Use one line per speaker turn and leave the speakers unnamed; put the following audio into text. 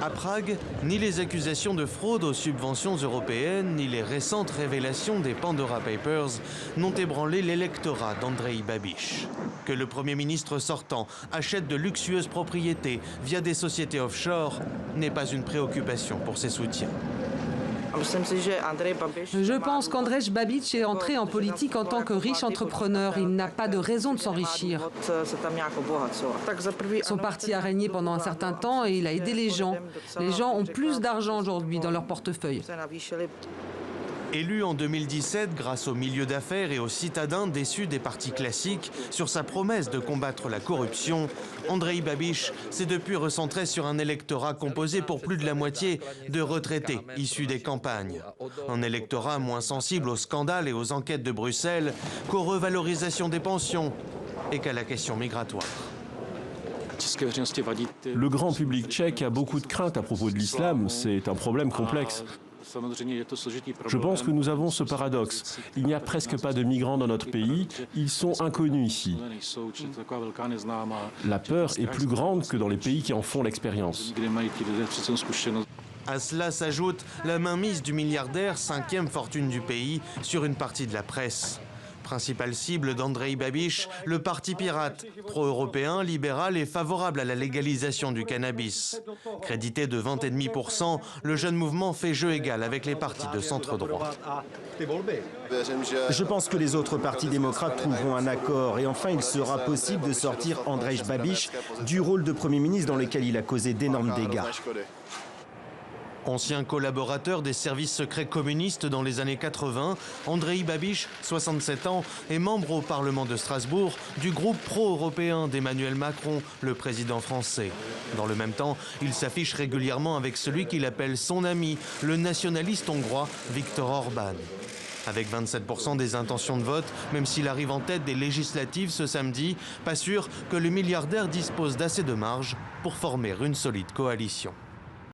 À Prague, ni les accusations de fraude aux subventions européennes, ni les récentes révélations des Pandora Papers n'ont ébranlé l'électorat d'Andrej Babiš. Que le Premier ministre sortant achète de luxueuses propriétés via des sociétés offshore n'est pas une préoccupation pour ses soutiens.
Je pense qu'Andrej Babiš est entré en politique en tant que riche entrepreneur. Il n'a pas de raison de s'enrichir. Son parti a régné pendant un certain temps et il a aidé les gens. Les gens ont plus d'argent aujourd'hui dans leur portefeuille.
Élu en 2017 grâce au milieu d'affaires et aux citadins déçus des partis classiques sur sa promesse de combattre la corruption, Andrej Babiš s'est depuis recentré sur un électorat composé pour plus de la moitié de retraités issus des campagnes. Un électorat moins sensible aux scandales et aux enquêtes de Bruxelles qu'aux revalorisations des pensions et qu'à la question migratoire.
Le grand public tchèque a beaucoup de craintes à propos de l'islam. C'est un problème complexe. Je pense que nous avons ce paradoxe. Il n'y a presque pas de migrants dans notre pays. Ils sont inconnus ici. La peur est plus grande que dans les pays qui en font l'expérience.
À cela s'ajoute la mainmise du milliardaire, 5e fortune du pays, sur une partie de la presse. Principale cible d'Andrej Babiš, le parti pirate, pro-européen, libéral et favorable à la légalisation du cannabis. Crédité de 20,5%, le jeune mouvement fait jeu égal avec les partis de centre-droit.
Je pense que les autres partis démocrates trouveront un accord et enfin il sera possible de sortir Andrej Babiš du rôle de Premier ministre dans lequel il a causé d'énormes dégâts.
Ancien collaborateur des services secrets communistes dans les années 80, Andrej Babiš, 67 ans, est membre au Parlement de Strasbourg du groupe pro-européen d'Emmanuel Macron, le président français. Dans le même temps, il s'affiche régulièrement avec celui qu'il appelle son ami, le nationaliste hongrois Viktor Orbán. Avec 27% des intentions de vote, même s'il arrive en tête des législatives ce samedi, pas sûr que le milliardaire dispose d'assez de marge pour former une solide coalition.